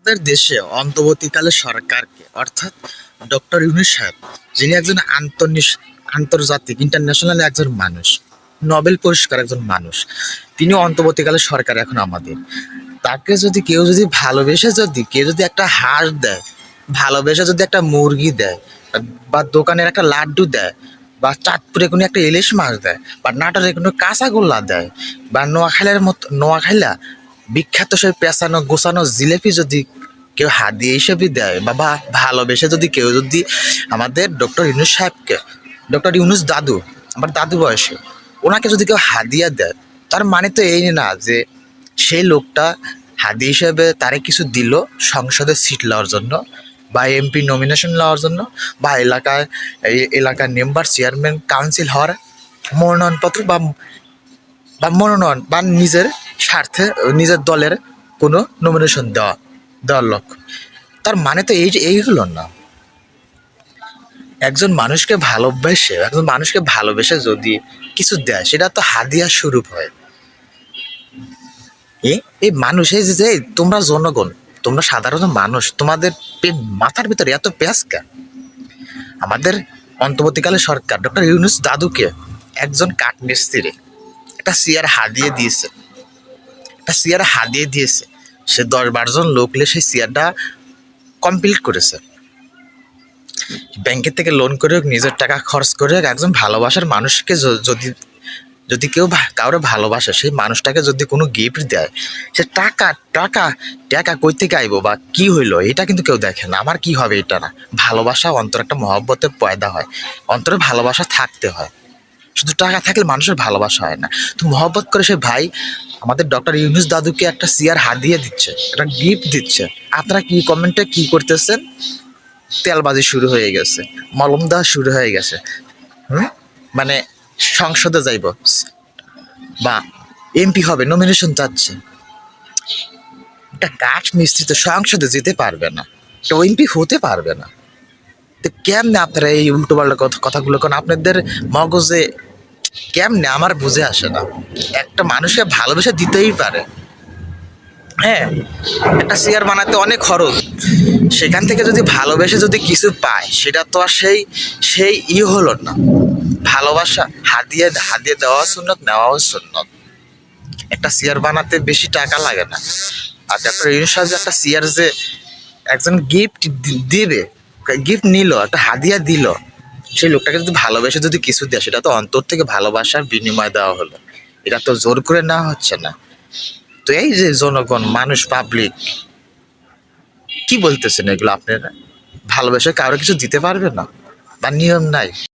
আমাদের দেশে অন্তর্বর্তীকালে সরকারকে অর্থাৎ ডক্টর ইউনূস সাহেব, যিনি একজন আন্তর্জাতিক ইন্টারন্যাশনাল একজন মানুষ, নোবেল পুরস্কার একজন মানুষ, তিনি অন্তর্বর্তীকালে সরকার এখন আমাদের। তাকে যদি কেউ যদি ভালোবেসে যদি কেউ যদি একটা হাঁস দেয়, ভালোবেসে যদি একটা মুরগি দেয়, বা দোকানের একটা লাড্ডু দেয়, বা চাঁদপুরে কোনো একটা ইলিশ মাছ দেয়, বা নাটোরে কোনো কাঁচাগোল্লা দেয়, বা নোয়াখাইলা বিখ্যাত সেই পেঁচানো গোছানো জিলেপি যদি কেউ হাদিয়া হিসেবে দেয়, বা ভালোবেসে যদি কেউ যদি আমাদের ডক্টর ইউনূস সাহেবকে, ডক্টর ইউনূস দাদু, আমার দাদু বয়সে, ওনাকে যদি কেউ হাদিয়া দেয়, তার মানে তো এই না যে সেই লোকটা হাদি হিসেবে তারে কিছু দিল সংসদে সিট লওয়ার জন্য, বা এমপি নমিনেশন লওয়ার জন্য, বা এলাকার মেম্বার চেয়ারম্যান কাউন্সিল হওয়ার মনোনয়নপত্র, মনোনয়ন বা নিজের স্বার্থে নিজের দলের কোনো নমিনেশন দেওয়ার লক্ষ্য। তার মানে তো এইগুলো না। একজন মানুষকে ভালোবেসে যদি কিছু দেয়, সেটা তো হাদিয়া স্বরূপ হয়। এই মানুষ, এই যে তোমরা জনগণ, তোমরা সাধারণ মানুষ, তোমাদের মাথার ভিতরে এত পেঁচকা। আমাদের অন্তর্বর্তীকালে সরকার ডক্টর ইউনূস দাদুকে একজন কাঠমিস্ত্রি একটা চেয়ার হাদিয়ে দিয়েছে। সে 10-12 জন লোক নিয়ে সেই চেয়ারটা কমপ্লিট করেছে। ব্যাংকের থেকে লোন করে হোক, নিজের টাকা খরচ করে হোক, একজন ভালোবাসার মানুষকে যদি যদি কেউ কাউরে ভালোবাসে, সেই মানুষটাকে যদি কোনো গিফট দেয়, সে টাকা টাকা টাকা কই থেকে আইব বা কি হইলো, এটা কিন্তু কেউ দেখে না। আমার কি হবে এটা না, ভালোবাসা অন্তর একটা মহব্বতে পয়দা হয়, অন্তরে ভালোবাসা থাকতে হয়। শুধু টাকা থাকলে মানুষের ভালোবাসা হয় না। তো মহব্বত করে সে ভাই আমাদের ডক্টর ইউনূস দাদুকে একটা চেয়ার হাদিয়ে দিচ্ছে, একটা গিফট দিচ্ছে। আপনারা কি কমেন্টে কি করতেছেন? তেলবাজি শুরু হয়ে গেছে, মলম দেওয়া শুরু হয়ে গেছে। মানে সংসদে যাইব বা এমপি হবে, নমিনেশন চাচ্ছে। একটা কাঠ মিস্ত্রি তো সংসদে যেতে পারবে না, তো এমপি হতে পারবে না। তো কেমনে আপনারা এই উল্টোপাল্টা কথাগুলো কোন আপনাদের মগজে কেমনে, আমার বুঝে আসে না। একটা মানুষকে ভালোবেসে দিতেই পারে। হ্যাঁ, একটা চেয়ার বানাতে অনেক খরচ, সেখান থেকে যদি ভালোবেসে যদি কিছু পায়, সেটা তো আর সেই সেই হলো না। ভালোবাসা হাদিয়ে হাদিয়ে দেওয়া সুন্নত, নেওয়াও সুন্নত। একটা চেয়ার বানাতে বেশি টাকা লাগে না। আর ডক্টর ইউনূস সাহেব যে একটা চেয়ার যে একজন গিফট দিবে, গিফট নিল, একটা হাদিয়া দিল, সেই লোকটাকে যদি ভালোবেসে যদি কিছু দেয়, সেটা তো অন্তর থেকে ভালোবাসার বিনিময় দেওয়া হলো। এটা তো জোর করে নেওয়া হচ্ছে না। তো এই যে জনগণ, মানুষ, পাবলিক, কি বলতেছেন এগুলো আপনারা? ভালোবেসে কারো কিছু দিতে পারবে না বা নিয়ম নাই?